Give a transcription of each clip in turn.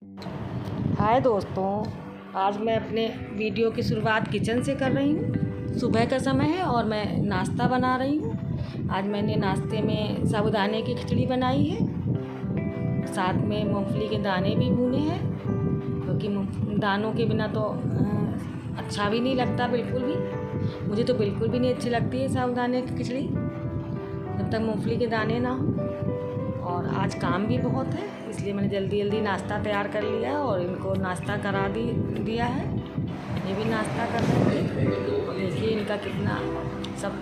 हाय दोस्तों, आज मैं अपने वीडियो की शुरुआत किचन से कर रही हूँ। सुबह का समय है और मैं नाश्ता बना रही हूँ। आज मैंने नाश्ते में साबूदाने की खिचड़ी बनाई है, साथ में मूंगफली के दाने भी भूने हैं, क्योंकि दानों के बिना तो अच्छा भी नहीं लगता बिल्कुल भी। मुझे तो बिल्कुल भी नहीं अच्छी लगती है साबूदाने की खिचड़ी जब तक मूंगफली के दाने ना हो। और आज काम भी बहुत है, इसलिए मैंने जल्दी जल्दी नाश्ता तैयार कर लिया और इनको नाश्ता करा दिया है। ये भी नाश्ता कर रहे थे। देखिए इनका कितना सब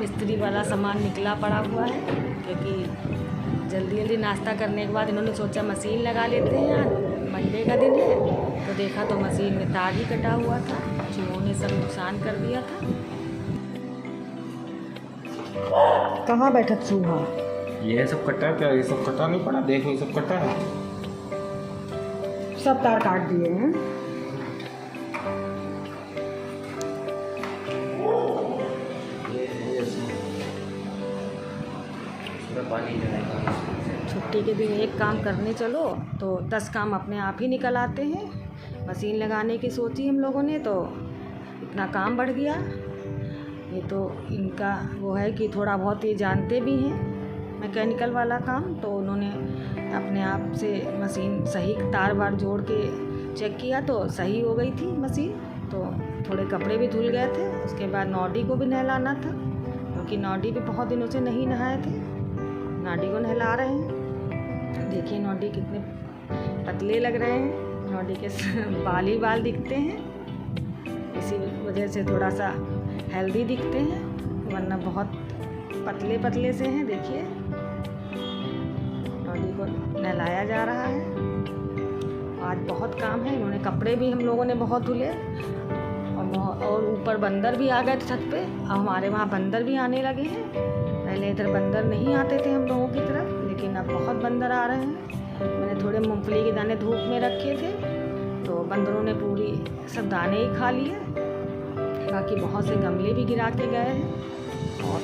मिस्त्री वाला सामान निकला पड़ा हुआ है, क्योंकि जल्दी जल्दी नाश्ता करने के बाद इन्होंने सोचा मशीन लगा लेते हैं। आज मंडे का दिन है तो देखा तो मशीन में तार ही कटा हुआ था, चूहों ने सब नुकसान कर दिया था। कहाँ बैठा चूहा? ये सब कटा क्या? ये सब कटा नहीं पड़ा, देख ये सब कटा है। सब तार काट दिए हैं। छुट्टी के दिन एक काम करने चलो तो 10 काम अपने आप ही निकल आते हैं। मशीन लगाने की सोची हम लोगों ने तो इतना काम बढ़ गया। ये तो इनका वो है कि थोड़ा बहुत ये जानते भी हैं मैकेनिकल वाला काम, तो उन्होंने अपने आप से मशीन सही तार वार जोड़ के चेक किया तो सही हो गई थी मशीन। तो थोड़े कपड़े भी धुल गए थे। उसके बाद नॉडी को भी नहलाना था, क्योंकि नॉडी भी बहुत दिनों से नहीं नहाए थे। नॉडी को नहला रहे हैं। देखिए नॉडी कितने पतले लग रहे हैं, नॉडी के बाल ही बाल दिखते हैं, इसी वजह से थोड़ा सा हेल्दी दिखते हैं, वरना बहुत पतले पतले से हैं। देखिए नॉडी को नहलाया जा रहा है। आज बहुत काम है। इन्होंने कपड़े भी हम लोगों ने बहुत धुले और ऊपर बंदर भी आ गए थे छत पे। अब हमारे वहाँ बंदर भी आने लगे हैं। पहले इधर बंदर नहीं आते थे हम लोगों की तरफ, लेकिन अब बहुत बंदर आ रहे हैं। मैंने थोड़े मूंगफली के दाने धूप में रखे थे तो बंदरों ने पूरी सब दाने ही खा लिए। बाकी बहुत से गमले भी गिरा के गए हैं और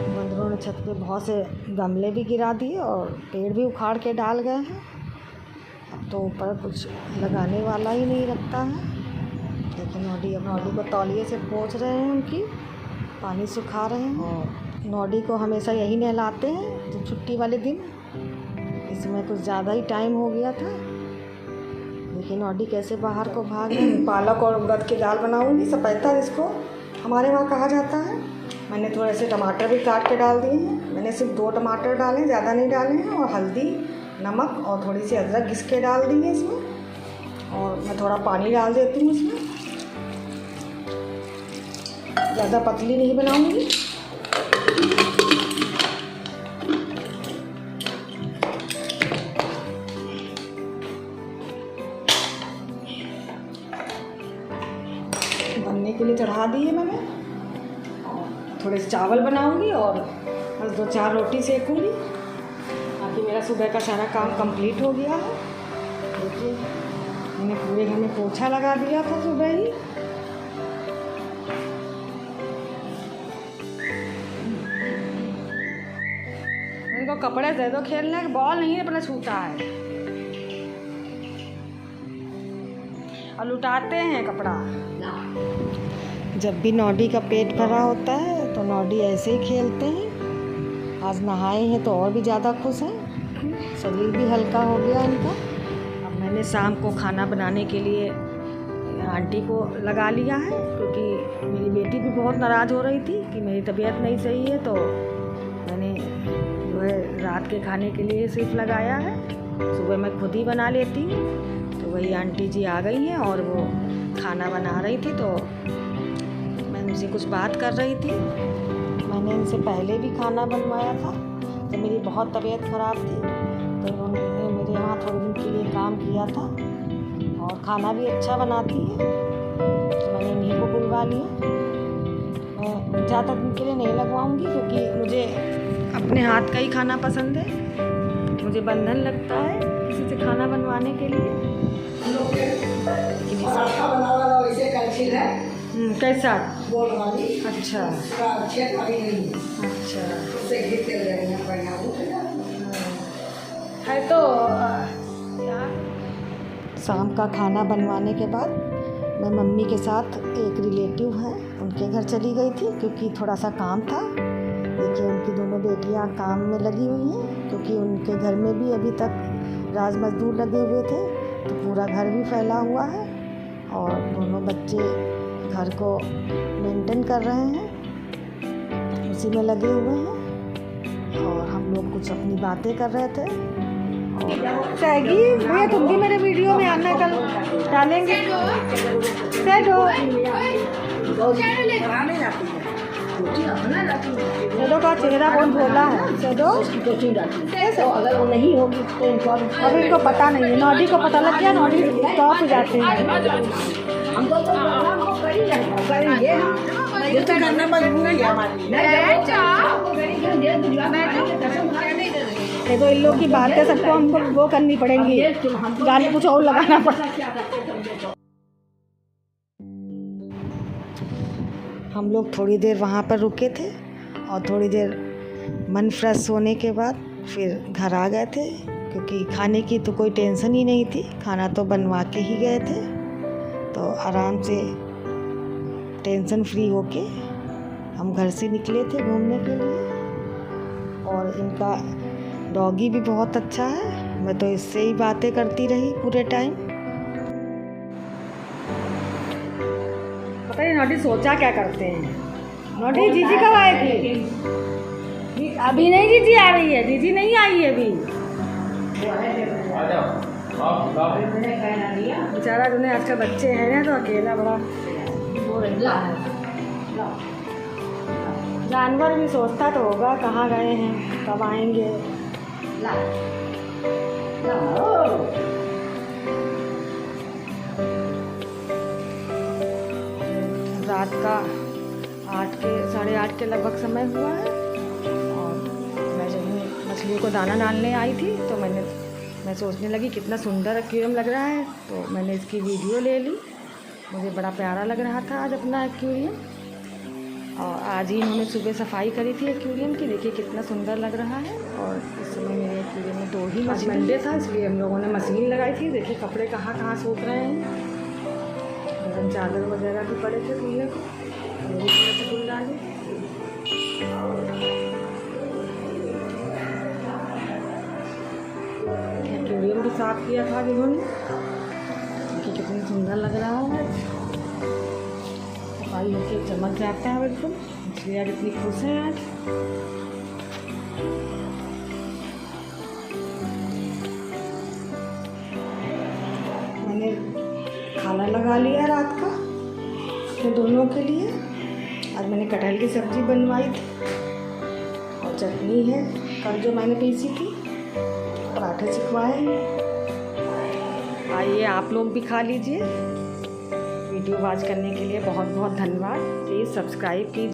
बंदरों ने छत पे बहुत से गमले भी गिरा दिए और पेड़ भी उखाड़ के डाल गए हैं। अब तो ऊपर कुछ लगाने वाला ही नहीं रखता है। लेकिन नॉडी को तौलिए से पोंछ रहे हैं, उनकी पानी सुखा रहे हैं। और नॉडी को हमेशा यही नहलाते हैं जब छुट्टी वाले दिन। इसमें कुछ ज़्यादा ही टाइम हो गया था। देखिए नॉडी कैसे बाहर को भाग रहे हैं। पालक और उड़द की दाल बनाऊंगी, सपेता जिसको हमारे वहाँ कहा जाता है। मैंने थोड़े से टमाटर भी काट के डाल दिए हैं। मैंने सिर्फ 2 टमाटर डाले, ज़्यादा नहीं डाले हैं। और हल्दी, नमक और थोड़ी सी अदरक घिस के डाल दी है इसमें। और मैं थोड़ा पानी डाल देती हूँ इसमें। ज़्यादा पतली नहीं बनाऊंगी। बनने के लिए चढ़ा दी है मैंने। थोड़े से चावल बनाऊंगी और बस 2-4 रोटी सेकूंगी। बाकी मेरा सुबह का सारा काम कंप्लीट हो गया है। देखिए मैंने पूरे घर में पोछा लगा दिया था सुबह ही। इनको कपड़े दे दो खेलने के, बॉल नहीं अपना छूता है और लुटाते हैं कपड़ा। जब भी नॉडी का पेट भरा होता है तो नॉडी ऐसे ही खेलते हैं। आज नहाए हैं तो और भी ज़्यादा खुश हैं, शरीर भी हल्का हो गया इनका। अब मैंने शाम को खाना बनाने के लिए आंटी को लगा लिया है, क्योंकि मेरी बेटी भी बहुत नाराज़ हो रही थी कि मेरी तबीयत नहीं सही है। तो मैंने जो है रात के खाने के लिए सिर्फ लगाया है। सुबह मैं खुद ही बना लेती हूँ। तो वही आंटी जी आ गई हैं और वो खाना बना रही थी, तो मैं उनसे कुछ बात कर रही थी। मैंने इनसे पहले भी खाना बनवाया था जब मेरी बहुत तबीयत ख़राब थी, तो इन्होंने मेरे यहाँ थोड़े दिन के लिए काम किया था और खाना भी अच्छा बनाती है। तो मैंने इन्हीं को बुलवा लिया। मैं ज़्यादा दिन के लिए नहीं लगवाऊंगी, क्योंकि मुझे अपने हाथ का ही खाना पसंद है। मुझे बंधन लगता है किसी से खाना बनवाने के लिए। कैसा? अच्छा है तो यार शाम का खाना बनवाने के बाद मैं मम्मी के साथ एक रिलेटिव हैं उनके घर चली गई थी, क्योंकि थोड़ा सा काम था। देखिए उनकी दोनों बेटियां काम में लगी हुई हैं, क्योंकि उनके घर में भी अभी तक राज मजदूर लगे हुए थे, तो पूरा घर भी फैला हुआ है और दोनों बच्चे घर को मेंटेन कर रहे हैं, उसी में लगे हुए हैं। और हम लोग कुछ अपनी बातें कर रहे थे। जाएगी भैया, तुम भी मेरे वीडियो में आना, कल डालेंगे। सेडो का चेहरा बहुत भोला है। सेडो अगर वो नहीं होगी तो अभी इनको पता नहीं है। नॉडी को पता लग गया, नॉडी टॉप ही जाते हैं। करना मजबूरी है हमारी। देखो इन लोग की बातें सबको हमको वो करनी पड़ेंगी, गाली कुछ और लगाना पड़ेगा। हम लोग थोड़ी देर वहाँ पर रुके थे और थोड़ी देर मन फ्रेश होने के बाद फिर घर आ गए थे, क्योंकि खाने की तो कोई टेंशन ही नहीं थी, खाना तो बनवा के ही गए थे। तो आराम से टेंशन फ्री होके हम घर से निकले थे घूमने के लिए। और इनका डॉगी भी बहुत अच्छा है, मैं तो इससे ही बातें करती रही पूरे टाइम। पता नहीं नॉडी सोचा क्या करते हैं। नॉडी जीजी कब आएगी? अभी नहीं जीजी आ रही है, जीजी नहीं आई है अभी। बेचारा जो आजकल बच्चे हैं ना, तो अकेला बड़ा वो रहता है। जानवर भी सोचता तो होगा कहाँ गए हैं, कब आएंगे। रात का 8 के लगभग समय हुआ है और मैं जब मछलियों को दाना डालने आई थी तो मैं सोचने लगी कितना सुंदर एक्वेरियम लग रहा है, तो मैंने इसकी वीडियो ले ली। मुझे बड़ा प्यारा लग रहा था आज अपना एक्वेरियम। और आज ही इन्होंने सुबह सफाई करी थी एक्वेरियम की, देखिए कितना सुंदर लग रहा है। और इस समय मेरे एक्वेरियम में 2 ही मछली। मंडे था इसलिए हम लोगों ने मशीन लगाई थी। देखिए कपड़े कहाँ कहाँ सूख रहे हैं। गरम चादर वगैरह भी पड़े थे धुलने को, वो भी थोड़े से धुल डाले। एक्वेरियम भी साफ किया था जिन्होंने, देखिए कितना सुंदर लग रहा है। सफाई होकर चमक जाता है बिल्कुल। मछलियाँ कितनी खुश हैं आज। मैंने खाना लगा लिया रात का अपने दोनों के लिए। आज मैंने कटहल की सब्ज़ी बनवाई थी और चटनी है कल जो मैंने पीसी थी, पराठे सिखवाए हैं। आइए आप लोग भी खा लीजिए। वीडियो वॉच करने के लिए बहुत बहुत धन्यवाद। प्लीज़ सब्सक्राइब कीजिए।